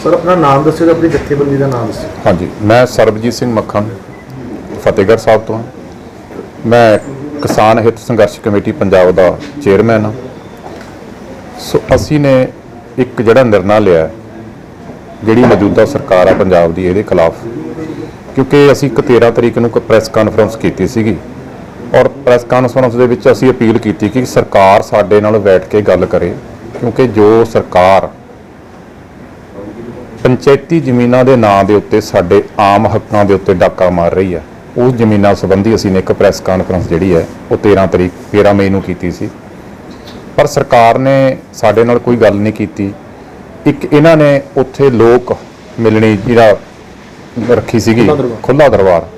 Sir अपना नाम दस्यो तो अपनी जथेबंदी का नाम दस्यो। हाँ जी, मैं सरबजीत सिंह मक्खन फतेहगढ़ साहब तो हाँ। मैं किसान हित संघर्ष कमेटी पंजाब का चेयरमैन हाँ। सो असी ने एक जिहड़ा निर्णय लिया जिहड़ी मौजूदा सरकार है पंजाब की इहदे खिलाफ, क्योंकि असी 13 तरीक नूं प्रैस कानफ्रेंस कीती सीगी और प्रैस कानफ्रेंस दे विच असी अपील की कि सरकार साडे नाल बैठ के गल करे, क्योंकि जो सरकार पंचायती ਜ਼ਮੀਨਾਂ ਦੇ ਨਾਂ ਦੇ ਉੱਤੇ ਸਾਡੇ आम हकों के उत्ते डाका मार रही है, उस ਜ਼ਮੀਨਾਂ संबंधी असी ने एक प्रैस कानफ्रेंस जी है वो 13 मई नूं कीती सी, पर सरकार ने साडे नाल कोई गल नहीं की। एक इन्हां ने उत्थे लोक मिलनी जिहड़ा रखी सीगी खुला दरबार,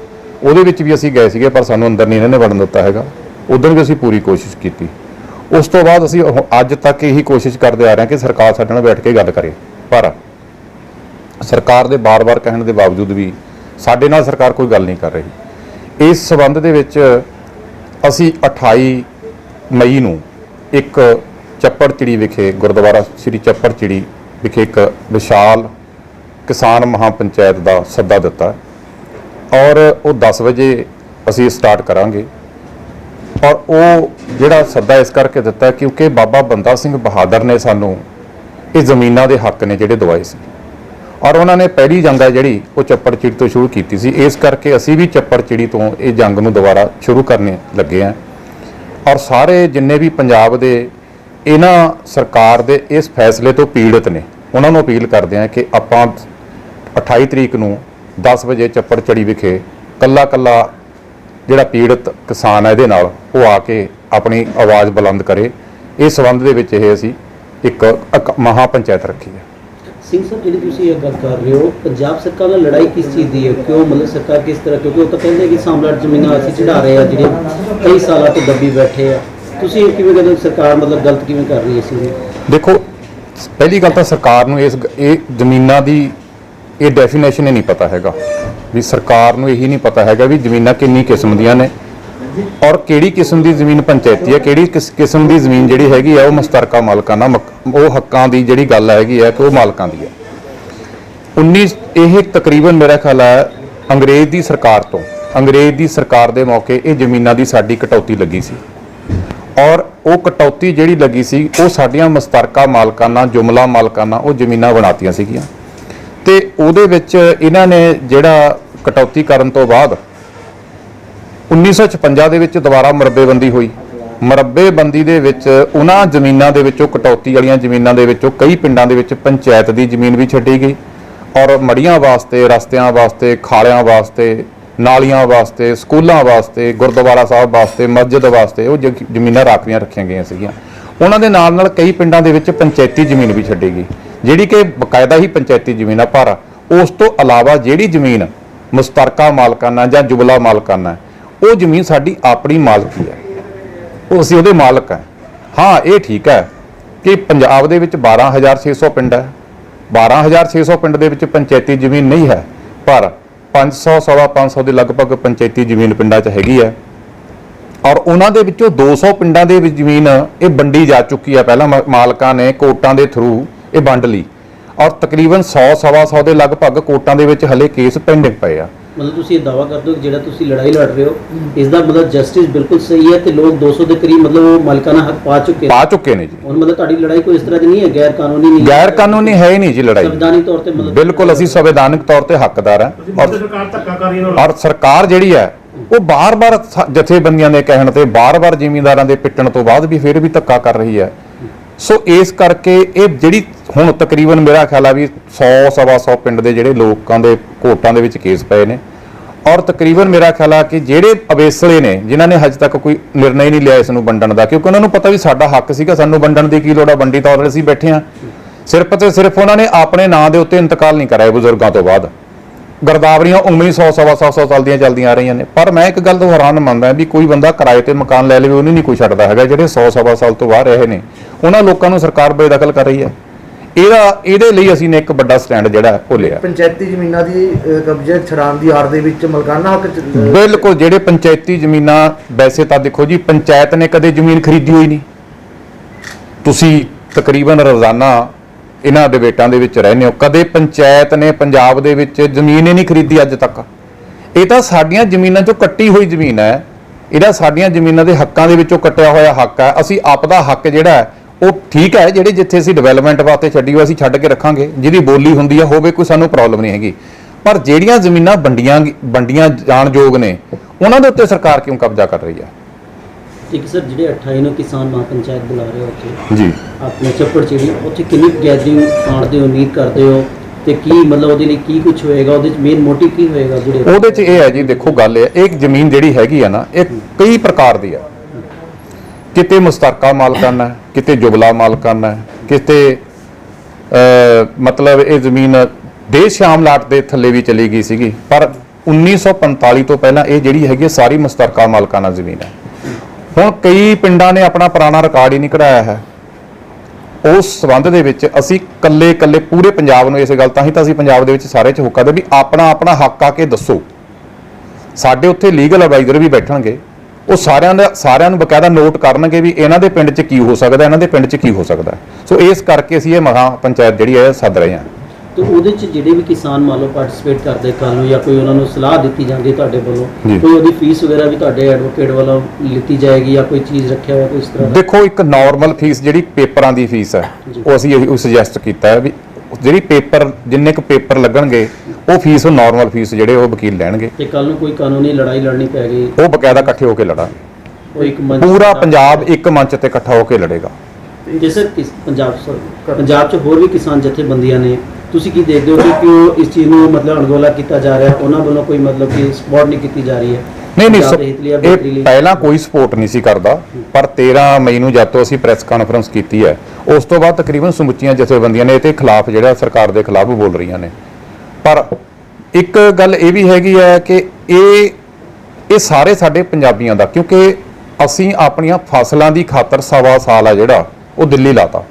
ਉਹਦੇ ਵਿੱਚ भी असी गए ਸੀਗੇ, पर सानू अंदर नहीं इन्होंने वड़न दिता हैगा। उधर भी असी पूरी कोशिश की। उस तो बाद असी अज तक यही कोशिश करते आ रहे हैं कि सरकार साडे नाल बैठ के गल करे, पर सरकार दे बार बार कहने के बावजूद भी साडे नाल सरकार कोई गल नहीं कर रही। इस संबंध दे विच असी 28 मई नूं एक चप्पड़चिड़ी विखे गुरुद्वारा श्री चप्पड़चिड़ी विखे एक विशाल किसान महापंचायत का सद्दा दिता और वो 10 बजे असी स्टार्ट करांगे। और वो जिहड़ा सद्दा इस करके दिता क्योंकि बाबा बंदा सिंह बहादुर ने सानू ये जमीनां दे हक ने जिहड़े दवाए सी और उन्होंने पहली जंग है जिहड़ी वो चप्पड़चिड़ी तो शुरू की सी। इस करके असी भी चप्पड़चिड़ी तो ये जंग नूं दोबारा शुरू करने लगे हैं और सारे जिन्ने भी पंजाब दे इन्हां सरकार दे इस फैसले तो पीड़ित ने उन्हां नूं अपील करते हैं कि आपां 28 तरीक नूं 10 बजे चप्पड़चिड़ी विखे कल्ला कल्ला जिहड़ा पीड़ित किसान है इहदे नाल वो आके अपनी आवाज़ बुलंद करे। इस संबंध दे विच इह असीं एक महापंचायत रखी है। सिंह साहब जी तुसीं ये गल कर रहे हो पंजाब सरकार नाल लड़ाई किस चीज़ की है, क्यों मतलब सरकार किस तरह, क्योंकि वो तो कहते हैं कि सामलाट जमीनां असीं चढ़ा रहे हैं जिहड़े कई सालों तो दबी बैठे हैं, तुसीं किवें कहते हो सरकार मतलब गलत किवें कर रही है इस? देखो पहली गल तो सरकार नूं इस जमीनां दी ये डेफिनेशन ही नहीं पता हैगा भी सरकार नूं यही नहीं पता हैगा भी जमीनां किन्नी किस्म दियां ने और किहड़ी किस्म की जमीन पंचायती है, किहड़ी किस्म की जमीन जिहड़ी हैगी है वो मुश्तरका मालकाना वो हक्कां दी जिहड़ी गल हैगी है कि वो मालकां दी है। 19 ये तकरीबन मेरा ख्याल है अंग्रेज़ की सरकार तो अंग्रेज़ की सरकार के मौके ये जमीनां की साडी कटौती लगी सी और वो कटौती जिहड़ी लगी सी वो साडियां मुश्तरका मालकाना जुमला मालकाना वो जमीनां बनातियां सीगियां ते उहदे विच इन्हां ने जिहड़ा कटौती करन तो बाद 1956 ਦੇ ਵਿੱਚ ਦੁਬਾਰਾ ਮਰਬੇਬੰਦੀ ਹੋਈ। ਮਰਬੇਬੰਦੀ ਦੇ ਵਿੱਚ ਉਹਨਾਂ ਜ਼ਮੀਨਾਂ ਦੇ ਵਿੱਚੋਂ ਕਟੌਤੀ ਵਾਲੀਆਂ ਜ਼ਮੀਨਾਂ ਦੇ ਵਿੱਚੋਂ ਕਈ ਪਿੰਡਾਂ ਦੇ ਵਿੱਚ ਪੰਚਾਇਤ ਦੀ ਜ਼ਮੀਨ ਵੀ ਛੱਡੀ ਗਈ ਔਰ ਮੜੀਆਂ ਵਾਸਤੇ ਰਸਤਿਆਂ ਵਾਸਤੇ ਖਾਲਿਆਂ ਵਾਸਤੇ ਨਾਲੀਆਂ ਵਾਸਤੇ ਸਕੂਲਾਂ ਵਾਸਤੇ ਗੁਰਦੁਆਰਾ ਸਾਹਿਬ ਵਾਸਤੇ ਮਸਜਿਦ ਵਾਸਤੇ ਉਹ ਜ਼ਮੀਨਾਂ ਰਾਖਵੀਆਂ ਰੱਖੀਆਂ ਗਈਆਂ ਸੀਗੀਆਂ। ਉਹਨਾਂ ਦੇ ਨਾਲ ਨਾਲ ਕਈ ਪਿੰਡਾਂ ਦੇ ਵਿੱਚ ਪੰਚਾਇਤੀ ਜ਼ਮੀਨ ਵੀ ਛੱਡੀ ਗਈ ਜਿਹੜੀ ਕਿ ਬਕਾਇਦਾ ਹੀ ਪੰਚਾਇਤੀ ਜ਼ਮੀਨ ਆ, ਪਰ ਉਸ ਤੋਂ ਇਲਾਵਾ ਜਿਹੜੀ ਜ਼ਮੀਨ ਮੁਸ਼ਤਰਕਾ ਮਾਲਕਾਨਾ ਜਾਂ ਜੁਮਲਾ ਮਾਲਕਾਨਾ वो जमीन साड़ी अपनी मालकी है, वो असीं उहदे मालक हैं। हाँ ये ठीक है कि पंजाब दे विच 12,600 पिंड है, 12,600 पिंड दे विच पंचायती जमीन नहीं है, पर 500 सवा 500 के लगभग पंचायती जमीन पिंडां च हैगी है और उन्हां दे विचों 200 पिंडां दे विच जमीन ये वंडी जा चुकी है। पहला मालकां ने कोर्टां दे थ्रू ये वंड लई और तकरीबन 100 सवा 100 के लगभग कोर्टां दे विच हले केस पेंडिंग पे आ। मतलब तुसीं ये दावा करते हो कि जिहड़ा तुसीं लड़ाई लड़ रहे हो इसका मतलब जस्टिस बिल्कुल सही है तो लोग 200 के करीब मतलब वो मालिकाना हक पा चुके ने जी। और मतलब तुहाडी लड़ाई कोई इस तरह की नहीं है गैर कानूनी नहीं, गैर कानूनी है ही नहीं जी लड़ाई, संवैधानिक तौर पे मतलब बिल्कुल असीं संवैधानिक तौर पर हकदार हैं और सरकार जिहड़ी है वो बार बार जथेबंदियां दे कहण ते बार बार जिमींदारां दे पिट्टण तो बाद भी फिर भी धक्का कर रही है। सो इस करके ये जिहड़ी हुण तकरीबन मेरा ख्याल है भी 100 सवा 100 पिंड दे जिहड़े लोकां दे कोर्टां दे विच केस पए ने और तकरीबन मेरा ख्याल है कि जिहड़े अवेसले ने जिन्हां ने हज तक कोई निर्णय नहीं लिया इस नूं वंडण दा, क्योंकि उन्हां नूं पता भी साडा हक सीगा, सानूं वंडण दी की लोड़ आ, वंडी तौर असीं बैठे हां। सिर्फ ते सिर्फ उन्होंने अपने नां दे उत्ते इंतकाल नहीं कराया बुजुर्गों तो बाद, गिरदावरियां उम्मीद 100 सवा 100 साल दी चलदियां रही ने। पर मैं एक गल तो हैरान मनदा भी कोई बंदा किराए ते मकान लै लवे उन्हें नहीं कोई छड्डदा हैगा, जिहड़े 100 सवा साल तो बाहर रहे ने उन्हां लोकां नूं सरकार बेदखल कर रही है। ਇਹਦੇ ਲਈ ਅਸੀਂ ਨੇ ਇੱਕ ਵੱਡਾ ਸਟੈਂਡ ਜਿਹੜਾ ਉਹ ਲਿਆ। ਪੰਚਾਇਤੀ ਜ਼ਮੀਨਾਂ ਦੀ ਕਬਜ਼ੇ ਛਡਾਉਣ ਦੀ ਆੜ ਦੇ ਵਿੱਚ ਮਲਕਾਨਾ ਹੱਕ ਬਿਲਕੁਲ ਜਿਹੜੇ ਪੰਚਾਇਤੀ ਜ਼ਮੀਨਾਂ ਵੈਸੇ ਤਾਂ ਦੇਖੋ ਜੀ ਪੰਚਾਇਤ ਨੇ ਕਦੇ ਜ਼ਮੀਨ ਖਰੀਦੀ ਹੋਈ ਨਹੀਂ। ਤੁਸੀਂ ਤਕਰੀਬਨ ਰੋਜ਼ਾਨਾ ਇਹਨਾਂ ਡਿਬੇਟਾਂ ਦੇ ਵਿੱਚ ਰਹਿੰਦੇ ਹੋ, ਕਦੇ ਪੰਚਾਇਤ ਨੇ ਪੰਜਾਬ ਦੇ ਵਿੱਚ ਜ਼ਮੀਨ ਹੀ ਨਹੀਂ ਖਰੀਦੀ ਅੱਜ ਤੱਕ। ਇਹ ਤਾਂ ਸਾਡੀਆਂ ਜ਼ਮੀਨਾਂ 'ਚੋਂ ਕੱਟੀ ਹੋਈ ਜ਼ਮੀਨ ਹੈ, ਇਹਦਾ ਸਾਡੀਆਂ ਜ਼ਮੀਨਾਂ ਦੇ ਹੱਕਾਂ ਦੇ ਵਿੱਚੋਂ ਕੱਟਿਆ ਹੋਇਆ ਹੱਕ ਹੈ। ਅਸੀਂ ਆਪ ਦਾ ਹੱਕ ਜਿਹੜਾ ਹੈ ਉਹ ਠੀਕ ਹੈ, ਜਿਹੜੇ ਜਿੱਥੇ ਅਸੀਂ ਡਿਵੈਲਪਮੈਂਟ ਵਾਸਤੇ ਛੱਡੀ ਹੋਈ ਅਸੀਂ ਛੱਡ ਕੇ ਰੱਖਾਂਗੇ, ਜਿਹਦੀ ਬੋਲੀ ਹੁੰਦੀ ਆ ਹੋਵੇ, ਕੋਈ ਸਾਨੂੰ ਪ੍ਰੋਬਲਮ ਨਹੀਂ ਹੈਗੀ। ਪਰ ਜਿਹੜੀਆਂ ਜ਼ਮੀਨਾਂ ਵੰਡੀਆਂ ਜਾਣਯੋਗ ਨੇ ਉਹਨਾਂ ਦੇ ਉੱਤੇ ਸਰਕਾਰ ਕਿਉਂ ਕਬਜ਼ਾ ਕਰ ਰਹੀ ਹੈ? ਠੀਕ ਸਰ, ਜਿਹੜੇ 28 ਨੂੰ ਕਿਸਾਨ ਮਹਾਪੰਚਾਇਤ ਬੁਲਾ ਰਹੇ ਹੋ ਉੱਥੇ ਜੀ ਆਪਣੇ ਚੱਪੜਚਿੜੀ, ਉੱਥੇ ਕਿੰਨੀ ਗੈਦਰਿੰਗ ਆਉਣ ਦੀ ਉਮੀਦ ਕਰਦੇ ਹੋ ਤੇ ਕੀ ਮਤਲਬ ਉਹਦੇ ਲਈ ਕੀ ਕੁਝ ਹੋਏਗਾ, ਉਹਦੇ ਚ ਮੇਨ ਮੋਟਿਵ ਕੀ ਹੋਏਗਾ? ਜਿਹੜੇ ਉਹਦੇ 'ਚ ਇਹ ਹੈ ਜੀ, ਦੇਖੋ ਗੱਲ ਇਹ ਹੈ, ਇੱਕ ਜ਼ਮੀਨ ਜਿਹੜੀ ਹੈਗੀ ਆ ਨਾ ਇਹ ਕਈ ਪ੍ਰਕਾਰ ਦੀ ਆ। ਕਿਤੇ ਮੁਸ਼ਤਰਕਾ ਮਾਲਕਾਨਾ ਹੈ, ਕਿਤੇ ਜੁਬਲਾ ਮਾਲਕਾਨਾ ਹੈ, ਕਿਤੇ ਮਤਲਬ ਇਹ ਜ਼ਮੀਨ ਦੇਸ਼ ਸ਼ਾਮ ਲਾਟ ਦੇ ਥੱਲੇ ਵੀ ਚਲੀ ਗਈ ਸੀਗੀ। ਪਰ 1945 ਤੋਂ ਪਹਿਲਾਂ ਇਹ ਜਿਹੜੀ ਹੈਗੀ ਸਾਰੀ ਮੁਸ਼ਤਰਕਾ ਮਾਲਕਾਨਾ ਜ਼ਮੀਨ ਹੈ। ਹੁਣ ਕਈ ਪਿੰਡਾਂ ਨੇ ਆਪਣਾ ਪੁਰਾਣਾ ਰਿਕਾਰਡ ਹੀ ਨਹੀਂ ਕਢਾਇਆ ਹੈ। ਉਸ ਸਬੰਧ ਦੇ ਵਿੱਚ ਅਸੀਂ ਕੱਲੇ ਪੂਰੇ ਪੰਜਾਬ ਨੂੰ ਇਸ ਗੱਲ, ਤਾਂ ਹੀ ਤਾਂ ਅਸੀਂ ਪੰਜਾਬ ਦੇ ਵਿੱਚ ਸਾਰੇ 'ਚ ਹੁੱਕਾ ਦੇ ਵੀ ਆਪਣਾ ਹੱਕ ਆ ਕੇ ਦੱਸੋ। ਸਾਡੇ ਉੱਥੇ ਲੀਗਲ ਐਡਵਾਈਜ਼ਰ ਵੀ ਬੈਠਣਗੇ, ਉਹ ਸਾਰਿਆਂ ਨੂੰ ਬਕਾਇਦਾ ਨੋਟ ਕਰਨਗੇ ਵੀ ਇਹਨਾਂ ਦੇ ਪਿੰਡ 'ਚ ਕੀ ਹੋ ਸਕਦਾ, ਇਹਨਾਂ ਦੇ ਪਿੰਡ 'ਚ ਕੀ ਹੋ ਸਕਦਾ। ਸੋ ਇਸ ਕਰਕੇ ਅਸੀਂ ਇਹ ਮਹਾ ਪੰਚਾਇਤ ਜਿਹੜੀ ਹੈ ਸੱਦ ਰਹੇ ਹਾਂ। ਤੇ ਉਹਦੇ ਚ ਜਿਹੜੇ ਵੀ ਕਿਸਾਨ ਮੰਨ ਲਓ ਪਾਰਟਿਸਿਪੇਟ ਕਰਦੇ ਕੱਲ ਨੂੰ, ਜਾਂ ਕੋਈ ਉਹਨਾਂ ਨੂੰ ਸਲਾਹ ਦਿੱਤੀ ਜਾਂਦੀ ਤੁਹਾਡੇ ਵੱਲੋਂ, ਕੋਈ ਉਹਦੀ ਫੀਸ ਵਗੈਰਾ ਵੀ ਤੁਹਾਡੇ ਐਡਵੋਕੇਟ ਵੱਲੋਂ ਲਿੱਤੀ ਜਾਏਗੀ ਜਾਂ ਕੋਈ ਚੀਜ਼ ਰੱਖਿਆ ਹੋਇਆ ਕੋਈ ਇਸ ਤਰ੍ਹਾਂ ਦਾ? ਦੇਖੋ, ਇੱਕ ਨਾਰਮਲ ਫੀਸ ਜਿਹੜੀ ਪੇਪਰਾਂ ਦੀ ਫੀਸ ਹੈ ਉਹ ਅਸੀਂ ਇਹੀ ਸੁਜੈਸਟ ਕੀਤਾ ਹੈ ਵੀ ਜਿਹੜੀ ਜਿੰਨੇ ਕੁ ਪੇਪਰ ਲੱਗਣਗੇ ਉਹ ਫੀਸ ਨਾਰਮਲ ਫੀਸ ਜਿਹੜੇ ਉਹ ਵਕੀਲ ਲੈਣਗੇ। ਤੇ ਕੱਲ ਨੂੰ ਕੋਈ ਕਾਨੂੰਨੀ ਲੜਾਈ ਲੜਨੀ ਪੈ ਗਈ, ਉਹ ਬਕਾਇਦਾ ਇਕੱਠੇ ਹੋ ਕੇ ਲੜਾਂਗੇ। ਉਹ ਇੱਕ ਮੰਚ, ਪੂਰਾ ਪੰਜਾਬ ਇੱਕ ਮੰਚ ਤੇ ਇਕੱਠਾ ਹੋ ਕੇ ਲੜੇਗਾ। ਜੈਸੇ ਪੰਜਾਬ 'ਚ ਹੋਰ ਵੀ ਕਿਸਾਨ ਜਥੇਬੰਦੀਆਂ ਨੇ, ਤੁਸੀਂ ਕੀ ਦੇਖਦੇ ਹੋ ਕਿ ਕਿਉਂ ਇਸ ਚੀਜ਼ ਨੂੰ ਮਤਲਬ ਅਣਗੌਲਾ ਕੀਤਾ ਜਾ ਰਿਹਾ? ਉਹਨਾਂ ਵੱਲੋਂ ਕੋਈ ਮਤਲਬ ਕਿ ਸਪੋਰਟ ਨਹੀਂ ਕੀਤੀ ਜਾ ਰਹੀ ਹੈ? ਨਹੀਂ, ਇਹ ਪਹਿਲਾਂ ਕੋਈ ਸਪੋਰਟ ਨਹੀਂ ਸੀ ਕਰਦਾ, ਪਰ 13 ਮਈ ਨੂੰ ਜਦ ਤੋਂ ਅਸੀਂ ਪ੍ਰੈਸ ਕਾਨਫਰੰਸ ਕੀਤੀ ਹੈ ਉਸ ਤੋਂ ਬਾਅਦ ਤਕਰੀਬਨ ਸਮੁੱਚੀਆਂ ਜਥੇਬੰਦੀਆਂ ਨੇ ਇਹਦੇ ਖਿਲਾਫ, ਜਿਹੜਾ ਸਰਕਾਰ ਦੇ ਖਿਲਾਫ ਬੋਲ ਰਹੀਆਂ ਨੇ। ਪਰ ਇੱਕ ਗੱਲ ਇਹ ਵੀ ਹੈਗੀ ਹੈ ਕਿ ਇਹ ਸਾਰੇ ਸਾਡੇ ਪੰਜਾਬੀਆਂ ਦਾ, ਕਿਉਂਕਿ ਅਸੀਂ ਆਪਣੀਆਂ ਫਸਲਾਂ ਦੀ ਖਾਤਰ ਸਵਾ ਸਾਲ ਆ ਜਿਹੜਾ ਉਹ ਦਿੱਲੀ ਲਾਤਾ।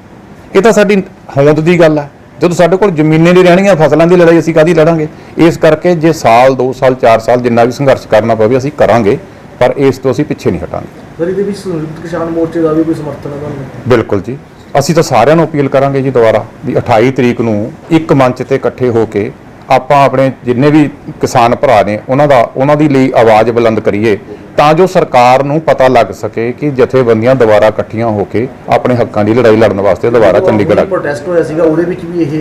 ਇਹ ਤਾਂ ਸਾਡੀ ਹੋਂਦ ਦੀ ਗੱਲ ਹੈ। ਜਦੋਂ ਸਾਡੇ ਕੋਲ ਜ਼ਮੀਨਾਂ ਨਹੀਂ ਰਹਿਣਗੀਆਂ, ਫਸਲਾਂ ਦੀ ਲੜਾਈ ਅਸੀਂ ਕਾਹਦੀ ਲੜਾਂਗੇ? ਇਸ ਕਰਕੇ ਜੇ ਸਾਲ 2 ਸਾਲ 4 ਸਾਲ ਜਿੰਨਾ ਵੀ ਸੰਘਰਸ਼ ਕਰਨਾ ਪਵੇ ਅਸੀਂ ਕਰਾਂਗੇ, ਪਰ ਇਸ ਤੋਂ ਅਸੀਂ ਪਿੱਛੇ ਨਹੀਂ ਹਟਾਂਗੇ। ਸਰ, ਇਹਦੇ ਵਿੱਚ ਸੰਯੁਕਤ ਕਿਸਾਨ ਮੋਰਚੇ ਦਾ ਵੀ ਕੋਈ ਸਮਰਥਨ ਹੈ ਤੁਹਾਨੂੰ? ਬਿਲਕੁਲ ਜੀ, ਅਸੀਂ ਤਾਂ ਸਾਰਿਆਂ ਨੂੰ ਅਪੀਲ ਕਰਾਂਗੇ ਜੀ ਦੁਬਾਰਾ ਵੀ 28 ਤਰੀਕ ਨੂੰ ਇੱਕ ਮੰਚ ਤੇ ਇਕੱਠੇ ਹੋ ਕੇ ਆਪਾਂ ਆਪਣੇ ਜਿੰਨੇ ਵੀ ਕਿਸਾਨ ਭਰਾ ਨੇ ਉਹਨਾਂ ਦੀ ਲਈ ਆਵਾਜ਼ ਬੁਲੰਦ ਕਰੀਏ, ਤਾਂ ਜੋ ਸਰਕਾਰ ਨੂੰ ਪਤਾ ਲੱਗ ਸਕੇ ਕਿ ਜਥੇਬੰਦੀਆਂ ਦੁਬਾਰਾ ਇਕੱਠੀਆਂ ਹੋ ਕੇ ਆਪਣੇ ਹੱਕਾਂ ਦੀ ਲੜਾਈ ਲੜਨ ਵਾਸਤੇ ਦੁਬਾਰਾ ਚੰਡੀਗੜ੍ਹ। ਪ੍ਰੋਟੈਸਟ ਹੋਇਆ ਸੀਗਾ, ਉਹਦੇ ਵਿੱਚ ਵੀ ਇਹ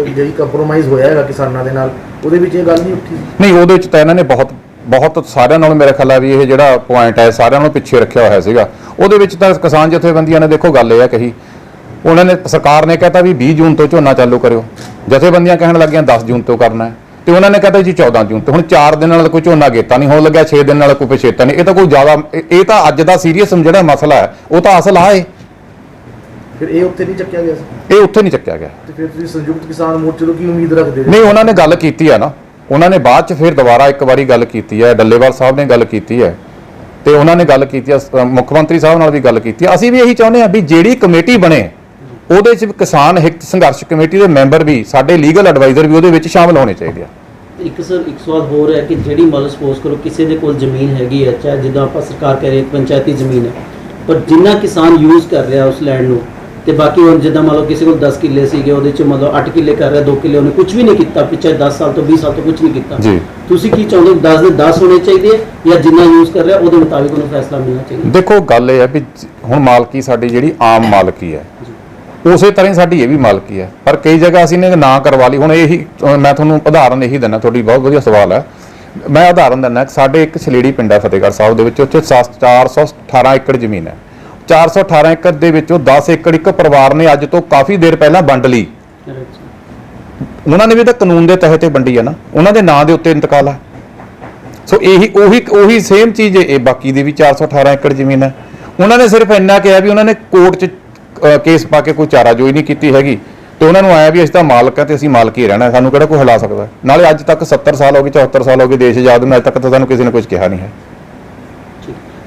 ਜਿਹੜੀ ਕੰਪਰੋਮਾਈਜ਼ ਹੋਇਆ ਹੈਗਾ ਕਿਸਾਨਾਂ ਦੇ ਨਾਲ, ਉਹਦੇ ਵਿੱਚ ਇਹ ਗੱਲ ਨਹੀਂ ਉੱਠੀ? ਨਹੀਂ, ਉਹਦੇ ਵਿੱਚ ਤਾਂ ਇਹਨਾਂ ਨੇ ਬਹੁਤ ਸਾਰਿਆਂ ਨਾਲੋਂ ਮੇਰੇ ਖਿਆਲ ਆ ਵੀ ਇਹ ਜਿਹੜਾ ਪੁਆਇੰਟ ਹੈ ਸਾਰਿਆਂ ਨੂੰ ਪਿੱਛੇ ਰੱਖਿਆ ਹੋਇਆ ਸੀਗਾ। ਉਹਦੇ ਵਿੱਚ ਤਾਂ ਕਿਸਾਨ ਜਥੇਬੰਦੀਆਂ ਨੇ ਦੇਖੋ ਗੱਲ ਇਹ ਆ ਕਹੀ, ਉਹਨਾਂ ਨੇ ਸਰਕਾਰ ਨੇ ਕਹਿਤਾ ਵੀ 20 ਜੂਨ ਤੋਂ ਝੋਨਾ ਚਾਲੂ ਕਰਿਓ, ਜਥੇਬੰਦੀਆਂ ਕਹਿਣ ਲੱਗੀਆਂ 10 ਜੂਨ ਤੋਂ ਕਰਨਾ ਹੈ, ਤੇ ਉਹਨਾਂ ਨੇ ਕਹਤਾ ਜੀ 14 ਜੂਨ ਤੋਂ। ਹੁਣ 4 ਦਿਨ ਨਾਲ ਕੋਈ ਝੋਨਾ ਗੇਤਾ ਨਹੀਂ ਹੋਣ ਲੱਗਿਆ, 6 ਦਿਨ ਨਾਲ ਕੋਈ ਪਛੇਤਾ ਨਹੀਂ। ਇਹ ਤਾਂ ਕੋਈ ਜ਼ਿਆਦਾ, ਇਹ ਤਾਂ ਅੱਜ ਦਾ ਸੀਰੀਅਸ ਜਿਹੜਾ ਮਸਲਾ ਹੈ ਉਹ ਤਾਂ ਅਸਲ ਆ ਹੈ। ਫਿਰ ਇਹ ਉੱਥੇ ਨਹੀਂ ਚੱਕਿਆ ਗਿਆ ਸੀ? ਇਹ ਉੱਥੇ ਨਹੀਂ ਚੱਕਿਆ ਗਿਆ। ਤੇ ਫਿਰ ਤੁਸੀਂ ਸੰਯੁਕਤ ਕਿਸਾਨ ਮੋਰਚੇ ਤੋਂ ਕੀ ਉਮੀਦ ਰੱਖਦੇ? ਨਹੀਂ, ਉਹਨਾਂ ਨੇ ਗੱਲ ਕੀਤੀ ਹੈ ਨਾ, ਉਹਨਾਂ ਨੇ ਬਾਅਦ ਚ ਫਿਰ ਦੁਬਾਰਾ ਇੱਕ ਵਾਰੀ ਗੱਲ ਕੀਤੀ ਹੈ, ਡੱਲੇਵਾਲ ਸਾਹਿਬ ਨੇ ਗੱਲ ਕੀਤੀ ਹੈ, ਤੇ ਉਹਨਾਂ ਨੇ ਗੱਲ ਕੀਤੀ ਹੈ, ਮੁੱਖ ਮੰਤਰੀ ਸਾਹਿਬ ਨਾਲ ਵੀ ਗੱਲ ਕੀਤੀ ਹੈ। ਅਸੀਂ ਵੀ ਇਹੀ ਚਾਹੁੰਦੇ ਹਾਂ ਵੀ ਜਿਹੜੀ ਕਮੇਟੀ ਬਣੇ ਉਹਦੇ 'ਚ ਕਿਸਾਨ ਹਿੱਤ ਸੰਘਰਸ਼ ਕਮੇਟੀ ਦੇ ਮੈਂਬਰ ਵੀ, ਸਾਡੇ ਲੀਗਲ ਐਡਵਾਈਜ਼ਰ ਵੀ ਉਹਦੇ ਵਿੱਚ ਸ਼ਾਮਲ ਹੋਣੇ ਚਾਹੀਦੇ ਆ। ਇੱਕ ਸਵਾਲ ਹੋਰ ਹੈ ਕਿ ਜਿਹੜੀ ਮੰਨ ਲਓ ਸਪੋਜ਼ ਕਰੋ ਕਿਸੇ ਦੇ ਕੋਲ ਜ਼ਮੀਨ ਹੈਗੀ ਹੈ, ਚਾਹੇ ਜਿੱਦਾਂ ਆਪਾਂ ਸਰਕਾਰ ਕਹਿ ਰਹੀ ਪੰਚਾਇਤੀ ਜ਼ਮੀਨ ਹੈ, ਪਰ ਜਿੰਨਾ ਕਿਸਾਨ ਯੂਜ਼ ਕਰ ਰਿਹਾ ਉਸ ਲੈਂਡ ਨੂੰ, ਤੇ ਬਾਕੀ ਹੁਣ ਜਿੱਦਾਂ ਮੰਨ ਲਓ ਕਿਸੇ ਕੋਲ 10 ਕਿੱਲੇ ਸੀਗੇ, ਉਹਦੇ 'ਚ ਮਤਲਬ 8 ਕਿੱਲੇ ਕਰ ਰਿਹਾ, 2 ਕਿੱਲੇ ਉਹਨੇ ਕੁਝ ਵੀ ਨਹੀਂ ਕੀਤਾ, ਪਿੱਛੇ 10 ਸਾਲ ਤੋਂ 20 ਸਾਲ ਤੋਂ ਕੁਝ ਨਹੀਂ ਕੀਤਾ ਜੀ। ਤੁਸੀਂ ਕੀ ਚਾਹੁੰਦੇ ਹੋ, 10 ਦੇ 10 ਹੋਣੇ ਚਾਹੀਦੇ ਜਾਂ ਜਿੰਨਾ ਯੂਜ਼ ਕਰ ਰਿਹਾ ਉਹਦੇ ਮੁਤਾਬਿਕ ਉਹਨੂੰ ਫੈਸਲਾ ਮਿਲਣਾ ਚਾਹੀਦਾ? ਦੇਖੋ ਗੱਲ ਇਹ ਹੈ ਵੀ ਹੁਣ ਮਾਲਕੀ ਸਾਡੀ ਜਿਹੜੀ ਆਮ ਮਾਲਕੀ ਹੈ, ਉਸੇ ਤਰ੍ਹਾਂ ਹੀ ਸਾਡੀ ਇਹ ਵੀ ਮਾਲਕੀ ਹੈ, ਪਰ ਕਈ ਜਗ੍ਹਾ ਅਸੀਂ ਨੇ ਨਾ ਕਰਵਾ ਲਈ। ਹੁਣ ਇਹੀ ਮੈਂ ਤੁਹਾਨੂੰ ਉਦਾਹਰਨ ਇਹੀ ਦਿੰਦਾ, ਤੁਹਾਡੀ ਬਹੁਤ ਵਧੀਆ ਸਵਾਲ ਹੈ, ਮੈਂ ਉਦਾਹਰਨ ਦਿੰਦਾ। ਸਾਡੇ ਇੱਕ ਛਲੇੜੀ ਪਿੰਡ ਹੈ ਫਤਿਹਗੜ੍ਹ ਸਾਹਿਬ ਦੇ ਵਿੱਚ, ਉੱਥੇ 418 ਏਕੜ ਜ਼ਮੀਨ ਹੈ। 418 ਏਕੜ ਦੇ ਵਿੱਚੋਂ 10 ਏਕੜ ਇੱਕ ਪਰਿਵਾਰ ਨੇ ਅੱਜ ਤੋਂ ਕਾਫੀ ਦੇਰ ਪਹਿਲਾਂ ਵੰਡ ਲਈ। ਉਹਨਾਂ ਨੇ ਵੀ ਤਾਂ ਕਾਨੂੰਨ ਦੇ ਤਹਿਤ ਵੰਡੀ ਹੈ ਨਾ, ਉਹਨਾਂ ਦੇ ਨਾਂ ਦੇ ਉੱਤੇ ਇੰਤਕਾਲ ਹੈ। ਸੋ ਉਹੀ ਸੇਮ ਚੀਜ਼ ਇਹ ਬਾਕੀ ਦੀ ਵੀ 418 ਏਕੜ ਜ਼ਮੀਨ ਹੈ। ਉਹਨਾਂ ਨੇ ਸਿਰਫ ਇੰਨਾ ਕਿਹਾ ਵੀ ਉਹਨਾਂ ਨੇ ਕੋਰਟ 'ਚ ਕੇਸ ਪਾ ਕੇ ਕੋਈ ਚਾਰਾਜੋਈ ਨਹੀਂ ਕੀਤੀ ਹੈਗੀ, ਤੇ ਉਹਨਾਂ ਨੂੰ ਆਇਆ ਵੀ ਅਸੀਂ ਤਾਂ ਮਾਲਕ ਹੈ ਤੇ ਅਸੀਂ ਮਾਲਕ ਹੀ ਰਹਿਣਾ, ਸਾਨੂੰ ਕਿਹੜਾ ਕੋਈ ਹਿਲਾ ਸਕਦਾ। ਨਾਲੇ ਅੱਜ ਤੱਕ 70 ਸਾਲ ਹੋ ਗਏ, 74 ਸਾਲ ਹੋ ਗਏ ਦੇਸ਼ ਆਜ਼ਾਦ ਨੂੰ, ਅੱਜ ਤੱਕ ਤਾਂ ਸਾਨੂੰ ਕਿਸੇ ਨੇ ਕੁਝ ਕਿਹਾ ਨਹੀਂ ਹੈ।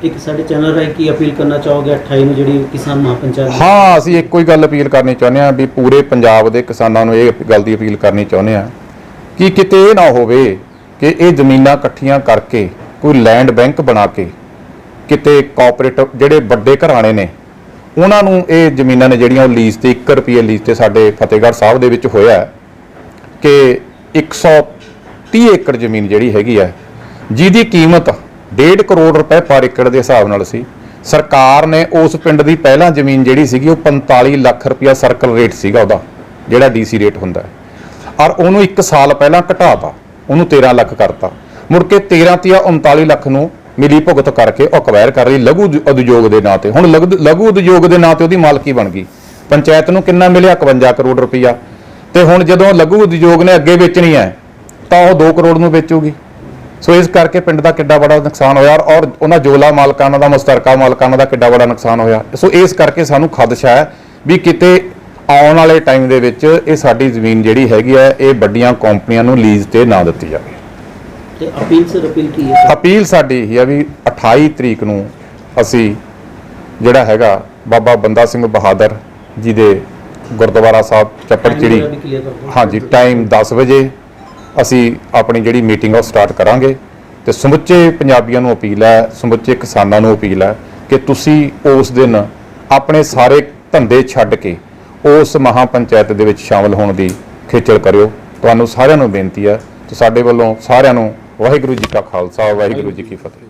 ਇੱਕ ਸਾਡੇ ਚੈਨਲ ਰਾਹੀਂ ਕੀ ਅਪੀਲ ਕਰਨਾ ਚਾਹੋਗੇ 28 ਨੂੰ ਜਿਹੜੀ ਕਿਸਾਨ ਮਹਾਪੰਚਾਇਤ? ਹਾਂ, ਅਸੀਂ ਇੱਕੋ ਹੀ ਗੱਲ ਅਪੀਲ ਕਰਨੀ ਚਾਹੁੰਦੇ ਹਾਂ ਵੀ ਪੂਰੇ ਪੰਜਾਬ ਦੇ ਕਿਸਾਨਾਂ ਨੂੰ ਇਹ ਗੱਲ ਦੀ ਅਪੀਲ ਕਰਨੀ ਚਾਹੁੰਦੇ ਹਾਂ ਕਿ ਕਿਤੇ ਇਹ ਨਾ ਹੋਵੇ ਕਿ ਇਹ ਜ਼ਮੀਨਾਂ ਇਕੱਠੀਆਂ ਕਰਕੇ ਕੋਈ ਲੈਂਡ ਬੈਂਕ ਬਣਾ ਕੇ ਕਿਤੇ ਕੋਆਪਰੇਟਿਵ ਜਿਹੜੇ ਵੱਡੇ ਘਰਾਣੇ ਨੇ ਉਹਨਾਂ ਨੂੰ ਇਹ ਜ਼ਮੀਨਾਂ ਨੇ ਜਿਹੜੀਆਂ ਉਹ ਲੀਜ਼ ਤੇ 1 ਰੁਪਏ ਲੀਜ਼ ਤੇ ਸਾਡੇ ਫਤਿਹਗੜ੍ਹ ਸਾਹਿਬ ਦੇ ਵਿੱਚ ਹੋਇਆ ਹੈ ਕਿ 130 ਏਕੜ ਜ਼ਮੀਨ ਜਿਹੜੀ ਹੈਗੀ ਹੈ ਜਿਹਦੀ ਕੀਮਤ 1.5 ਕਰੋੜ ਰੁਪਏ ਪਰ ਏਕੜ ਦੇ ਹਿਸਾਬ ਨਾਲ ਸੀ। ਸਰਕਾਰ ਨੇ ਉਸ ਪਿੰਡ ਦੀ ਪਹਿਲਾਂ ਜ਼ਮੀਨ ਜਿਹੜੀ ਸੀਗੀ ਉਹ 45 ਲੱਖ ਰੁਪਇਆ ਸਰਕਲ ਰੇਟ ਸੀਗਾ ਉਹਦਾ, ਜਿਹੜਾ ਡੀਸੀ ਰੇਟ ਹੁੰਦਾ ਹੈ, ਔਰ ਉਹਨੂੰ 1 ਸਾਲ ਪਹਿਲਾਂ ਘਟਾਤਾ, ਉਹਨੂੰ 13 ਲੱਖ ਕਰਤਾ। ਮੁੜ ਕੇ 13 ਤੇ 39 ਲੱਖ ਨੂੰ ਮਿਲੀ ਭੁਗਤ ਕਰਕੇ ਉਹ ਅਕਵਾਇਰ ਕਰ ਰਹੀ ਲਘੂ ਉਦਯੋਗ ਦੇ ਨਾਂ ਤੇ। ਹੁਣ ਲਘੂ ਉਦਯੋਗ ਦੇ ਨਾਂ ਤੇ ਉਹਦੀ ਮਾਲਕੀ ਬਣ ਗਈ। ਪੰਚਾਇਤ ਨੂੰ ਕਿੰਨਾ ਮਿਲਿਆ? 51 ਕਰੋੜ ਰੁਪਈਆ। ਤੇ ਹੁਣ ਜਦੋਂ ਲਘੂ ਉਦਯੋਗ ਨੇ ਅੱਗੇ ਵੇਚਣੀ ਹੈ ਤਾਂ ਉਹ 2 ਕਰੋੜ ਨੂੰ ਵੇਚੂਗੀ। ਸੋ ਇਸ ਕਰਕੇ ਪਿੰਡ ਦਾ ਕਿੱਡਾ ਬੜਾ ਨੁਕਸਾਨ ਹੋਇਆ, ਔਰ ਉਹਨਾਂ ਜੋਲਾ ਮਾਲਕਾਨਾਂ ਦਾ, ਮੁਸ਼ਤਰਕਾ ਮਾਲਕਾਨਾਂ ਦਾ ਕਿੱਡਾ ਬੜਾ ਨੁਕਸਾਨ ਹੋਇਆ। ਸੋ ਇਸ ਕਰਕੇ ਸਾਨੂੰ ਖਦਸ਼ਾ ਹੈ ਵੀ ਕਿਤੇ ਆਉਣ ਵਾਲੇ ਟਾਈਮ ਦੇ ਵਿੱਚ ਇਹ ਸਾਡੀ ਜ਼ਮੀਨ ਜਿਹੜੀ ਹੈਗੀ ਹੈ ਇਹ ਵੱਡੀਆਂ ਕੰਪਨੀਆਂ ਨੂੰ ਲੀਜ਼ ਤੇ ਨਾ ਦਿੱਤੀ ਜਾਵੇ। ਤੇ ਅਪੀਲ ਕੀ ਹੈ? ਅਪੀਲ ਸਾਡੀ ਇਹੀ ਆ ਵੀ 28 ਤਰੀਕ ਨੂੰ ਅਸੀਂ ਜਿਹੜਾ ਹੈਗਾ ਬਾਬਾ ਬੰਦਾ ਸਿੰਘ ਬਹਾਦਰ ਜੀ ਦੇ ਗੁਰਦੁਆਰਾ ਸਾਹਿਬ ਚੱਪੜਚਿੜੀ, ਹਾਂਜੀ, ਟਾਈਮ 10 ਵਜੇ ਅਸੀਂ ਆਪਣੀ ਜਿਹੜੀ ਮੀਟਿੰਗ ਉਹ ਸਟਾਰਟ ਕਰਾਂਗੇ। ਤੇ ਸਮੁੱਚੇ ਪੰਜਾਬੀਆਂ ਨੂੰ ਅਪੀਲ ਹੈ, ਸਮੁੱਚੇ ਕਿਸਾਨਾਂ ਨੂੰ ਅਪੀਲ ਹੈ ਕਿ ਤੁਸੀਂ ਉਸ ਦਿਨ ਆਪਣੇ ਸਾਰੇ ਧੰਦੇ ਛੱਡ ਕੇ ਉਸ ਮਹਾ ਪੰਚਾਇਤ ਦੇ ਵਿੱਚ ਸ਼ਾਮਲ ਹੋਣ ਦੀ ਖੇਚਲ ਕਰਿਓ। ਤੁਹਾਨੂੰ ਸਾਰਿਆਂ ਨੂੰ ਬੇਨਤੀ ਹੈ ਤੇ ਸਾਡੇ ਵੱਲੋਂ ਸਾਰਿਆਂ ਨੂੰ ਵਾਹਿਗੁਰੂ ਜੀ ਕਾ ਖਾਲਸਾ, ਵਾਹਿਗੁਰੂ ਜੀ ਕੀ ਫਤਿਹ।